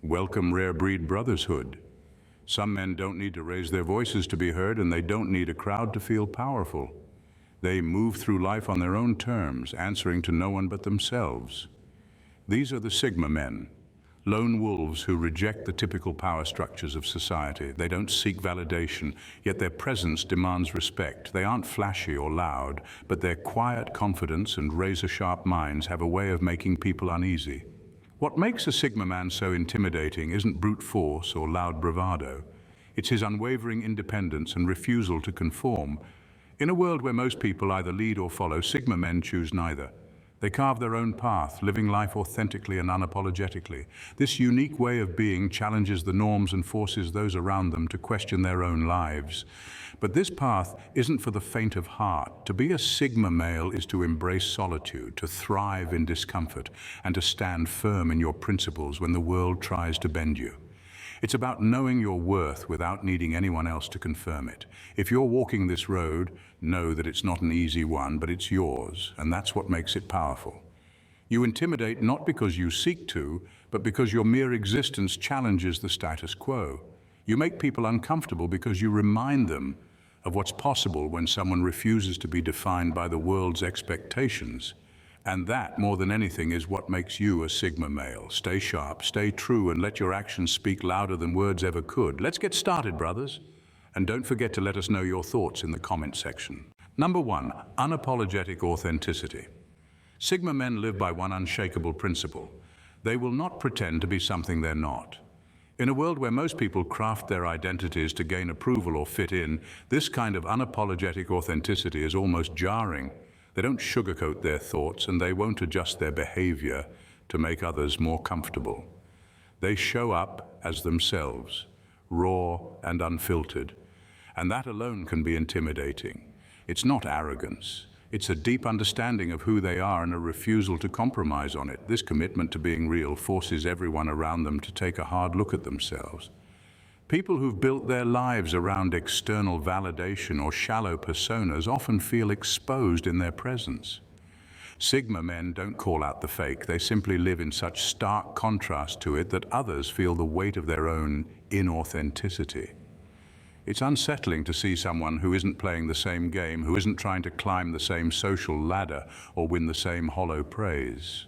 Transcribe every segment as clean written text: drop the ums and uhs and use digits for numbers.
Welcome rare breed brothershood. Some men don't need to raise their voices to be heard, and they don't need a crowd to feel powerful. They move through life on their own terms, answering to no one but themselves. These are the Sigma men, lone wolves who reject the typical power structures of society. They don't seek validation, yet their presence demands respect. They aren't flashy or loud, but their quiet confidence and razor-sharp minds have a way of making people uneasy. What makes a Sigma man so intimidating isn't brute force or loud bravado. It's his unwavering independence and refusal to conform. In a world where most people either lead or follow, Sigma men choose neither. They carve their own path, living life authentically and unapologetically. This unique way of being challenges the norms and forces those around them to question their own lives. But this path isn't for the faint of heart. To be a Sigma male is to embrace solitude, to thrive in discomfort, and to stand firm in your principles when the world tries to bend you. It's about knowing your worth without needing anyone else to confirm it. If you're walking this road, know that it's not an easy one, but it's yours, and that's what makes it powerful. You intimidate not because you seek to, but because your mere existence challenges the status quo. You make people uncomfortable because you remind them of what's possible when someone refuses to be defined by the world's expectations. And that, more than anything, is what makes you a Sigma male. Stay sharp, stay true, and let your actions speak louder than words ever could. Let's get started, brothers. And don't forget to let us know your thoughts in the comment section. Number 1, unapologetic authenticity. Sigma men live by one unshakable principle. They will not pretend to be something they're not. In a world where most people craft their identities to gain approval or fit in, this kind of unapologetic authenticity is almost jarring. They don't sugarcoat their thoughts, and they won't adjust their behavior to make others more comfortable. They show up as themselves, raw and unfiltered, and that alone can be intimidating. It's not arrogance. It's a deep understanding of who they are and a refusal to compromise on it. This commitment to being real forces everyone around them to take a hard look at themselves. People who've built their lives around external validation or shallow personas often feel exposed in their presence. Sigma men don't call out the fake. They simply live in such stark contrast to it that others feel the weight of their own inauthenticity. It's unsettling to see someone who isn't playing the same game, who isn't trying to climb the same social ladder or win the same hollow praise.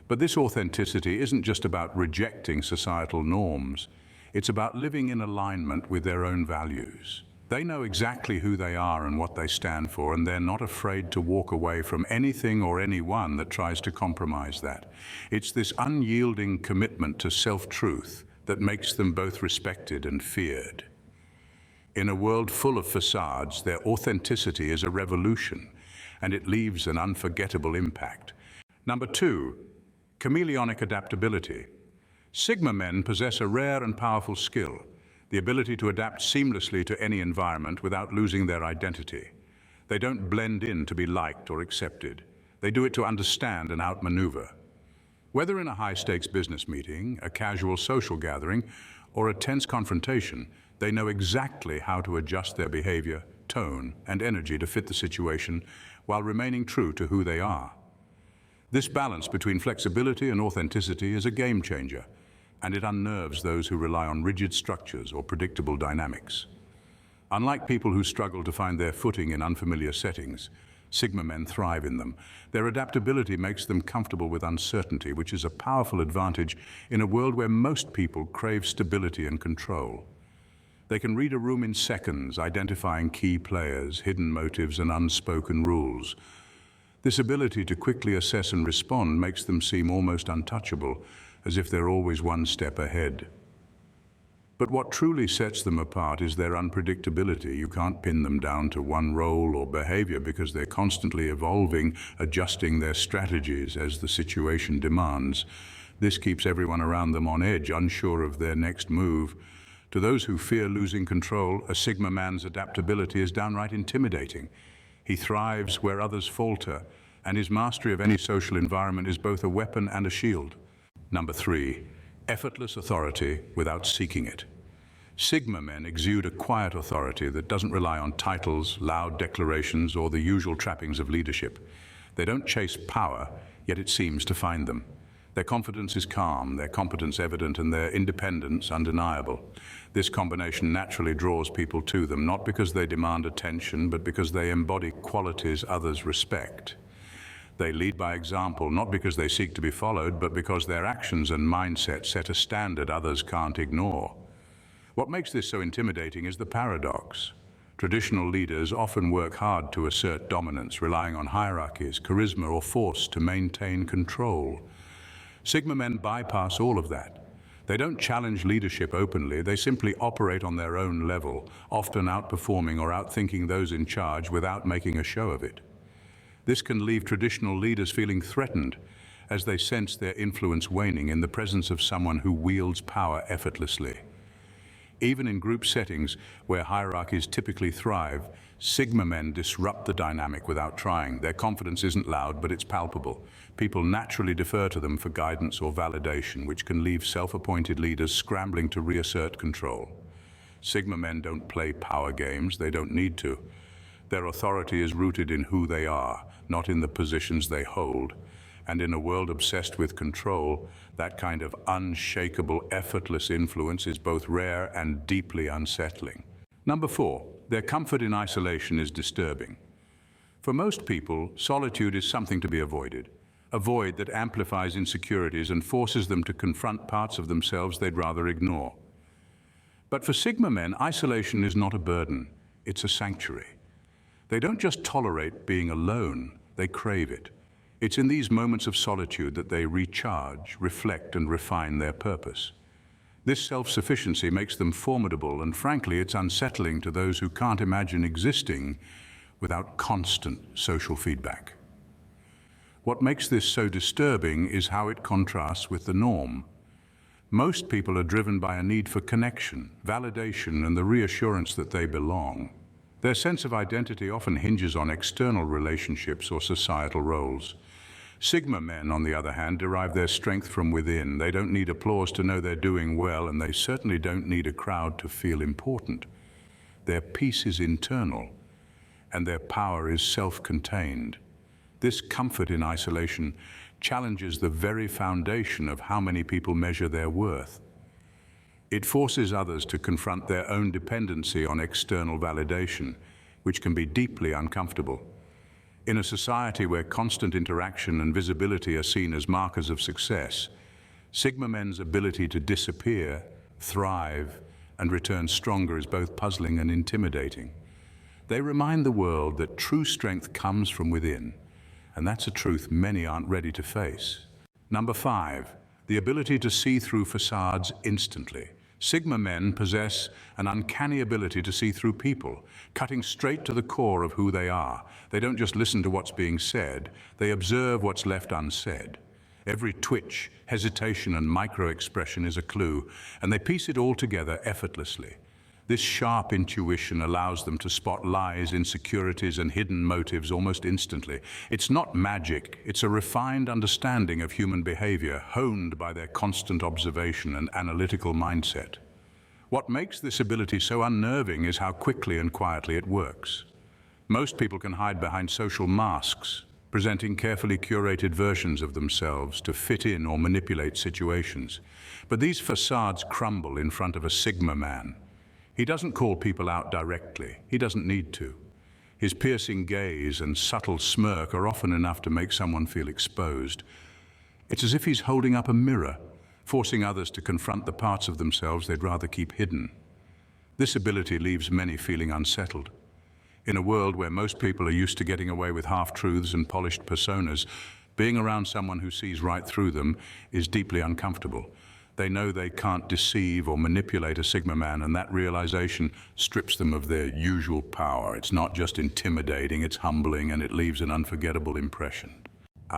But this authenticity isn't just about rejecting societal norms. It's about living in alignment with their own values. They know exactly who they are and what they stand for, and they're not afraid to walk away from anything or anyone that tries to compromise that. It's this unyielding commitment to self-truth that makes them both respected and feared. In a world full of facades, their authenticity is a revolution, and it leaves an unforgettable impact. Number 2, chameleonic adaptability. Sigma men possess a rare and powerful skill, the ability to adapt seamlessly to any environment without losing their identity. They don't blend in to be liked or accepted. They do it to understand and outmaneuver. Whether in a high-stakes business meeting, a casual social gathering, or a tense confrontation, they know exactly how to adjust their behavior, tone, and energy to fit the situation while remaining true to who they are. This balance between flexibility and authenticity is a game changer, and it unnerves those who rely on rigid structures or predictable dynamics. Unlike people who struggle to find their footing in unfamiliar settings, Sigma men thrive in them. Their adaptability makes them comfortable with uncertainty, which is a powerful advantage in a world where most people crave stability and control. They can read a room in seconds, identifying key players, hidden motives, and unspoken rules. This ability to quickly assess and respond makes them seem almost untouchable, as if they're always one step ahead. But what truly sets them apart is their unpredictability. You can't pin them down to one role or behavior because they're constantly evolving, adjusting their strategies as the situation demands. This keeps everyone around them on edge, unsure of their next move. To those who fear losing control, a Sigma man's adaptability is downright intimidating. He thrives where others falter, and his mastery of any social environment is both a weapon and a shield. Number 3, effortless authority without seeking it. Sigma men exude a quiet authority that doesn't rely on titles, loud declarations, or the usual trappings of leadership. They don't chase power, yet it seems to find them. Their confidence is calm, their competence evident, and their independence undeniable. This combination naturally draws people to them, not because they demand attention, but because they embody qualities others respect. They lead by example, not because they seek to be followed, but because their actions and mindset set a standard others can't ignore. What makes this so intimidating is the paradox. Traditional leaders often work hard to assert dominance, relying on hierarchies, charisma, or force to maintain control. Sigma men bypass all of that. They don't challenge leadership openly, they simply operate on their own level, often outperforming or outthinking those in charge without making a show of it. This can leave traditional leaders feeling threatened as they sense their influence waning in the presence of someone who wields power effortlessly. Even in group settings where hierarchies typically thrive, Sigma men disrupt the dynamic without trying. Their confidence isn't loud, but it's palpable. People naturally defer to them for guidance or validation, which can leave self-appointed leaders scrambling to reassert control. Sigma men don't play power games, they don't need to. Their authority is rooted in who they are, not in the positions they hold. And in a world obsessed with control, that kind of unshakable, effortless influence is both rare and deeply unsettling. Number 4, their comfort in isolation is disturbing. For most people, solitude is something to be avoided, a void that amplifies insecurities and forces them to confront parts of themselves they'd rather ignore. But for Sigma men, isolation is not a burden, it's a sanctuary. They don't just tolerate being alone, they crave it. It's in these moments of solitude that they recharge, reflect, and refine their purpose. This self-sufficiency makes them formidable, and frankly, it's unsettling to those who can't imagine existing without constant social feedback. What makes this so disturbing is how it contrasts with the norm. Most people are driven by a need for connection, validation, and the reassurance that they belong. Their sense of identity often hinges on external relationships or societal roles. Sigma men, on the other hand, derive their strength from within. They don't need applause to know they're doing well, and they certainly don't need a crowd to feel important. Their peace is internal, and their power is self-contained. This comfort in isolation challenges the very foundation of how many people measure their worth. It forces others to confront their own dependency on external validation, which can be deeply uncomfortable. In a society where constant interaction and visibility are seen as markers of success, Sigma men's ability to disappear, thrive, and return stronger is both puzzling and intimidating. They remind the world that true strength comes from within, and that's a truth many aren't ready to face. Number 5, the ability to see through facades instantly. Sigma men possess an uncanny ability to see through people, cutting straight to the core of who they are. They don't just listen to what's being said, they observe what's left unsaid. Every twitch, hesitation, and micro-expression is a clue, and they piece it all together effortlessly. This sharp intuition allows them to spot lies, insecurities, and hidden motives almost instantly. It's not magic, it's a refined understanding of human behavior, honed by their constant observation and analytical mindset. What makes this ability so unnerving is how quickly and quietly it works. Most people can hide behind social masks, presenting carefully curated versions of themselves to fit in or manipulate situations. But these facades crumble in front of a Sigma man. He doesn't call people out directly. He doesn't need to. His piercing gaze and subtle smirk are often enough to make someone feel exposed. It's as if he's holding up a mirror, forcing others to confront the parts of themselves they'd rather keep hidden. This ability leaves many feeling unsettled. In a world where most people are used to getting away with half-truths and polished personas, being around someone who sees right through them is deeply uncomfortable. They know they can't deceive or manipulate a Sigma man, and that realization strips them of their usual power. It's not just intimidating, it's humbling, and it leaves an unforgettable impression.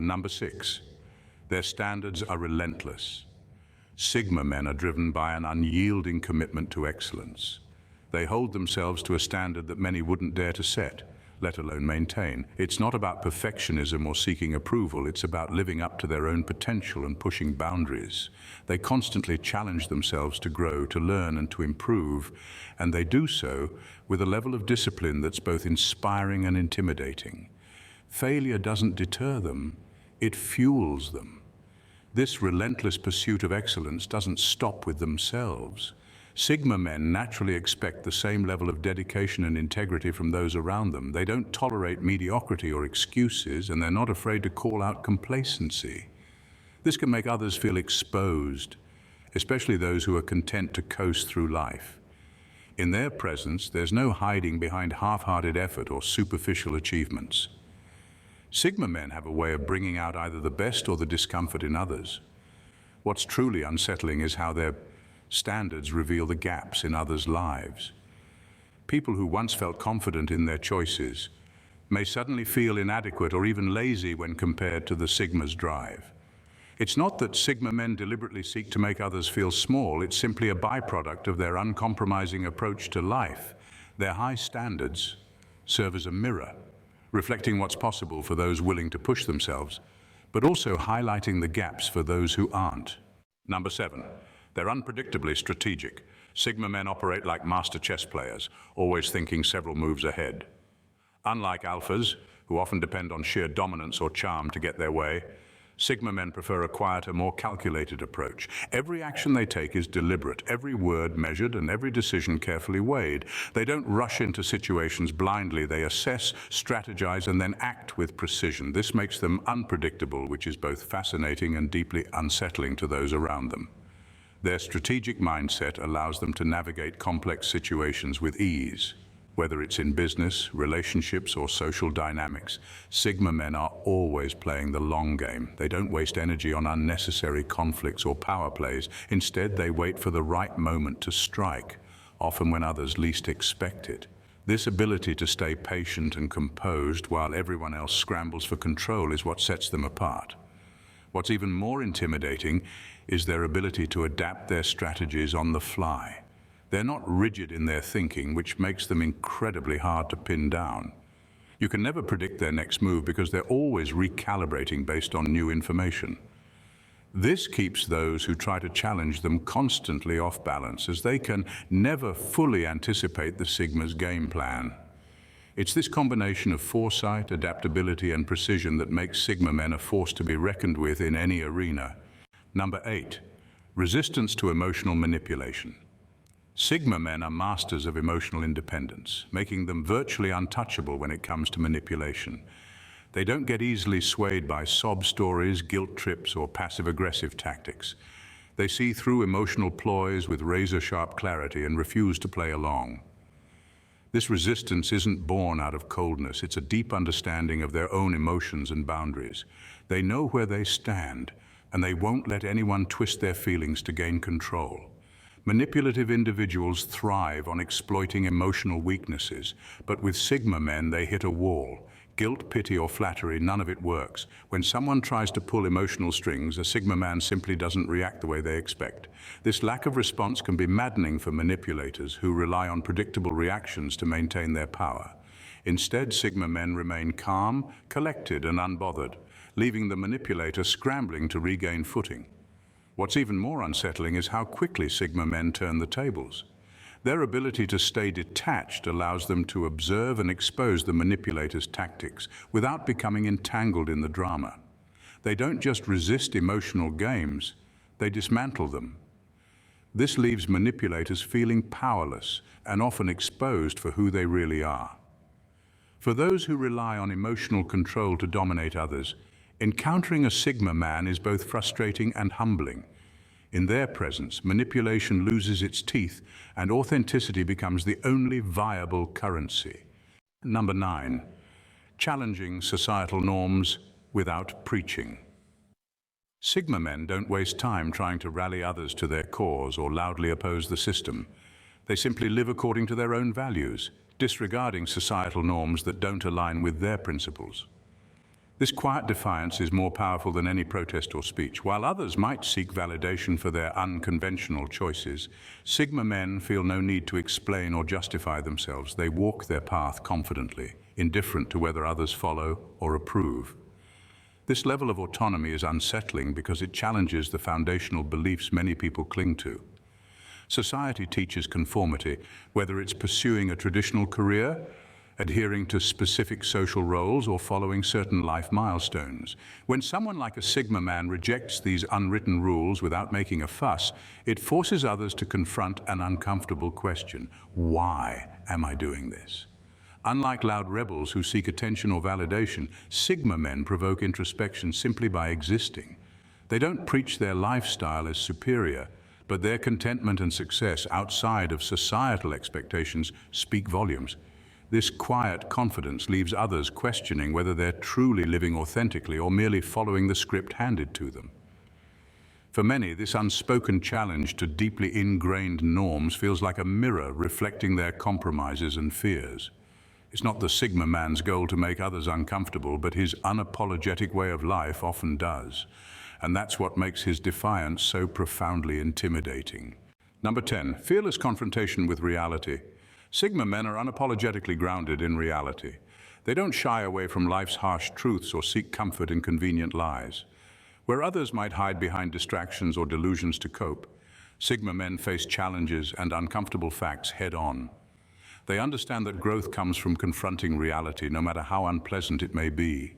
Number 6, their standards are relentless. Sigma men are driven by an unyielding commitment to excellence. They hold themselves to a standard that many wouldn't dare to set, let alone maintain. It's not about perfectionism or seeking approval, it's about living up to their own potential and pushing boundaries. They constantly challenge themselves to grow, to learn, and to improve, and they do so with a level of discipline that's both inspiring and intimidating. Failure doesn't deter them, it fuels them. This relentless pursuit of excellence doesn't stop with themselves. Sigma men naturally expect the same level of dedication and integrity from those around them. They don't tolerate mediocrity or excuses, and they're not afraid to call out complacency. This can make others feel exposed, especially those who are content to coast through life. In their presence, there's no hiding behind half-hearted effort or superficial achievements. Sigma men have a way of bringing out either the best or the discomfort in others. What's truly unsettling is how their standards reveal the gaps in others' lives. People who once felt confident in their choices may suddenly feel inadequate or even lazy when compared to the Sigma's drive. It's not that Sigma men deliberately seek to make others feel small, it's simply a byproduct of their uncompromising approach to life. Their high standards serve as a mirror, reflecting what's possible for those willing to push themselves, but also highlighting the gaps for those who aren't. Number 7, they're unpredictably strategic. Sigma men operate like master chess players, always thinking several moves ahead. Unlike alphas, who often depend on sheer dominance or charm to get their way, Sigma men prefer a quieter, more calculated approach. Every action they take is deliberate, every word measured, and every decision carefully weighed. They don't rush into situations blindly. They assess, strategize, and then act with precision. This makes them unpredictable, which is both fascinating and deeply unsettling to those around them. Their strategic mindset allows them to navigate complex situations with ease. Whether it's in business, relationships, or social dynamics, Sigma men are always playing the long game. They don't waste energy on unnecessary conflicts or power plays. Instead, they wait for the right moment to strike, often when others least expect it. This ability to stay patient and composed while everyone else scrambles for control is what sets them apart. What's even more intimidating is their ability to adapt their strategies on the fly. They're not rigid in their thinking, which makes them incredibly hard to pin down. You can never predict their next move because they're always recalibrating based on new information. This keeps those who try to challenge them constantly off balance, as they can never fully anticipate the Sigma's game plan. It's this combination of foresight, adaptability, and precision that makes Sigma men a force to be reckoned with in any arena. Number 8, resistance to emotional manipulation. Sigma men are masters of emotional independence, making them virtually untouchable when it comes to manipulation. They don't get easily swayed by sob stories, guilt trips, or passive-aggressive tactics. They see through emotional ploys with razor-sharp clarity and refuse to play along. This resistance isn't born out of coldness, it's a deep understanding of their own emotions and boundaries. They know where they stand, and they won't let anyone twist their feelings to gain control. Manipulative individuals thrive on exploiting emotional weaknesses, but with Sigma men they hit a wall. Guilt, pity, or flattery, none of it works. When someone tries to pull emotional strings, a Sigma man simply doesn't react the way they expect. This lack of response can be maddening for manipulators who rely on predictable reactions to maintain their power. Instead, Sigma men remain calm, collected, and unbothered, leaving the manipulator scrambling to regain footing. What's even more unsettling is how quickly Sigma men turn the tables. Their ability to stay detached allows them to observe and expose the manipulator's tactics without becoming entangled in the drama. They don't just resist emotional games, they dismantle them. This leaves manipulators feeling powerless and often exposed for who they really are. For those who rely on emotional control to dominate others, encountering a Sigma man is both frustrating and humbling. In their presence, manipulation loses its teeth and authenticity becomes the only viable currency. Number 9, challenging societal norms without preaching. Sigma men don't waste time trying to rally others to their cause or loudly oppose the system. They simply live according to their own values, disregarding societal norms that don't align with their principles. This quiet defiance is more powerful than any protest or speech. While others might seek validation for their unconventional choices, Sigma men feel no need to explain or justify themselves. They walk their path confidently, indifferent to whether others follow or approve. This level of autonomy is unsettling because it challenges the foundational beliefs many people cling to. Society teaches conformity, whether it's pursuing a traditional career, adhering to specific social roles or following certain life milestones. When someone like a Sigma man rejects these unwritten rules without making a fuss, it forces others to confront an uncomfortable question. Why am I doing this? Unlike loud rebels who seek attention or validation, Sigma men provoke introspection simply by existing. They don't preach their lifestyle as superior, but their contentment and success outside of societal expectations speak volumes. This quiet confidence leaves others questioning whether they're truly living authentically or merely following the script handed to them. For many, this unspoken challenge to deeply ingrained norms feels like a mirror reflecting their compromises and fears. It's not the Sigma man's goal to make others uncomfortable, but his unapologetic way of life often does. And that's what makes his defiance so profoundly intimidating. Number 10, fearless confrontation with reality. Sigma men are unapologetically grounded in reality. They don't shy away from life's harsh truths or seek comfort in convenient lies. Where others might hide behind distractions or delusions to cope, Sigma men face challenges and uncomfortable facts head-on. They understand that growth comes from confronting reality, no matter how unpleasant it may be.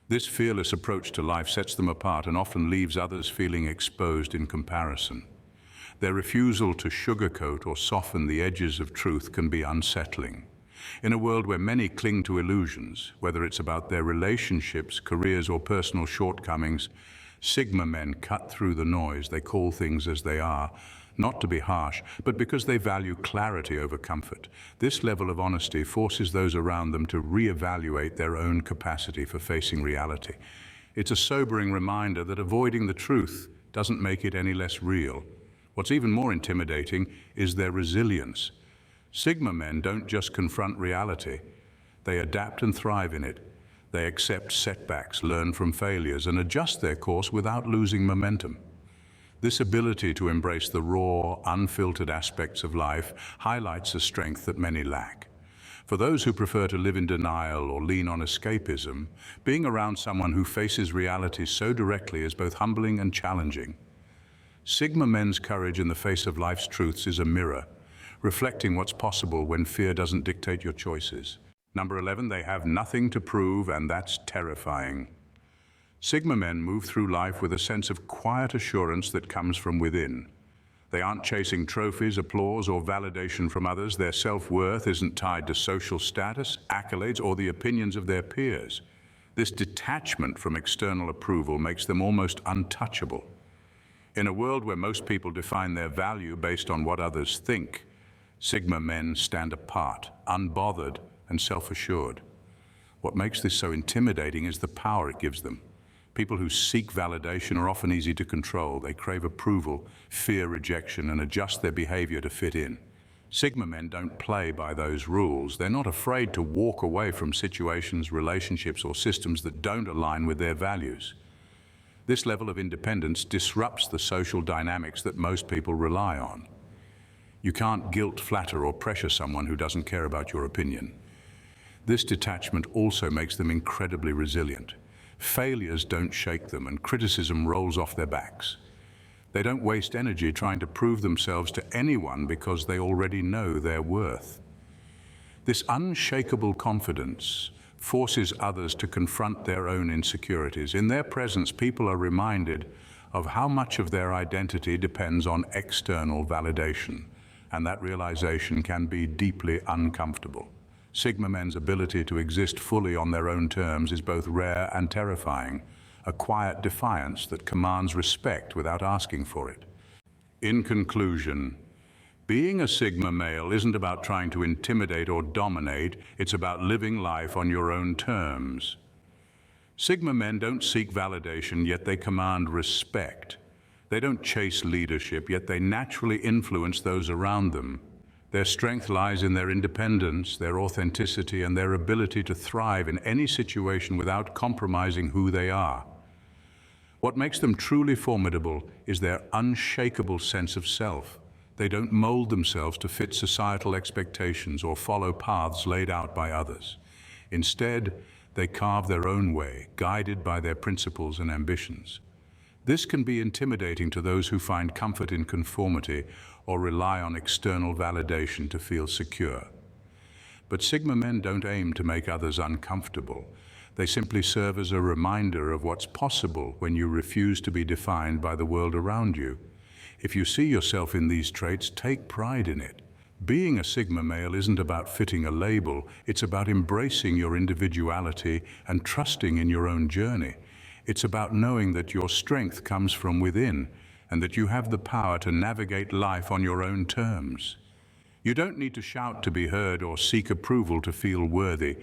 This fearless approach to life sets them apart and often leaves others feeling exposed in comparison. Their refusal to sugarcoat or soften the edges of truth can be unsettling. In a world where many cling to illusions, whether it's about their relationships, careers, or personal shortcomings, Sigma men cut through the noise. They call things as they are, not to be harsh, but because they value clarity over comfort. This level of honesty forces those around them to reevaluate their own capacity for facing reality. It's a sobering reminder that avoiding the truth doesn't make it any less real. What's even more intimidating is their resilience. Sigma men don't just confront reality, they adapt and thrive in it. They accept setbacks, learn from failures, and adjust their course without losing momentum. This ability to embrace the raw, unfiltered aspects of life highlights a strength that many lack. For those who prefer to live in denial or lean on escapism, being around someone who faces reality so directly is both humbling and challenging. Sigma men's courage in the face of life's truths is a mirror, reflecting what's possible when fear doesn't dictate your choices. Number 11, they have nothing to prove, and that's terrifying. Sigma men move through life with a sense of quiet assurance that comes from within. They aren't chasing trophies, applause, or validation from others. Their self-worth isn't tied to social status, accolades, or the opinions of their peers. This detachment from external approval makes them almost untouchable. In a world where most people define their value based on what others think, Sigma men stand apart, unbothered, and self-assured. What makes this so intimidating is the power it gives them. People who seek validation are often easy to control. They crave approval, fear rejection, and adjust their behavior to fit in. Sigma men don't play by those rules. They're not afraid to walk away from situations, relationships, or systems that don't align with their values. This level of independence disrupts the social dynamics that most people rely on. You can't guilt, flatter, or pressure someone who doesn't care about your opinion. This detachment also makes them incredibly resilient. Failures don't shake them, and criticism rolls off their backs. They don't waste energy trying to prove themselves to anyone because they already know their worth. This unshakable confidence forces others to confront their own insecurities. In their presence, people are reminded of how much of their identity depends on external validation, and that realization can be deeply uncomfortable. Sigma men's ability to exist fully on their own terms is both rare and terrifying, a quiet defiance that commands respect without asking for it. In conclusion, being a Sigma male isn't about trying to intimidate or dominate, it's about living life on your own terms. Sigma men don't seek validation, yet they command respect. They don't chase leadership, yet they naturally influence those around them. Their strength lies in their independence, their authenticity, and their ability to thrive in any situation without compromising who they are. What makes them truly formidable is their unshakable sense of self. They don't mold themselves to fit societal expectations or follow paths laid out by others. Instead, they carve their own way, guided by their principles and ambitions. This can be intimidating to those who find comfort in conformity or rely on external validation to feel secure. But Sigma men don't aim to make others uncomfortable. They simply serve as a reminder of what's possible when you refuse to be defined by the world around you. If you see yourself in these traits, take pride in it. Being a Sigma male isn't about fitting a label, it's about embracing your individuality and trusting in your own journey. It's about knowing that your strength comes from within and that you have the power to navigate life on your own terms. You don't need to shout to be heard or seek approval to feel worthy.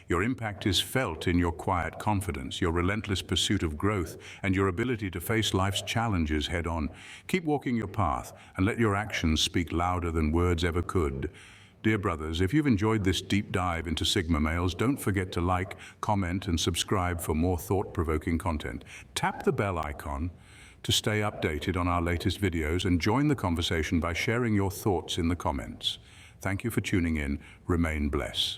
Your impact is felt in your quiet confidence, your relentless pursuit of growth, and your ability to face life's challenges head on. Keep walking your path and let your actions speak louder than words ever could. Dear brothers, if you've enjoyed this deep dive into Sigma males, don't forget to like, comment, and subscribe for more thought-provoking content. Tap the bell icon to stay updated on our latest videos and join the conversation by sharing your thoughts in the comments. Thank you for tuning in. Remain blessed.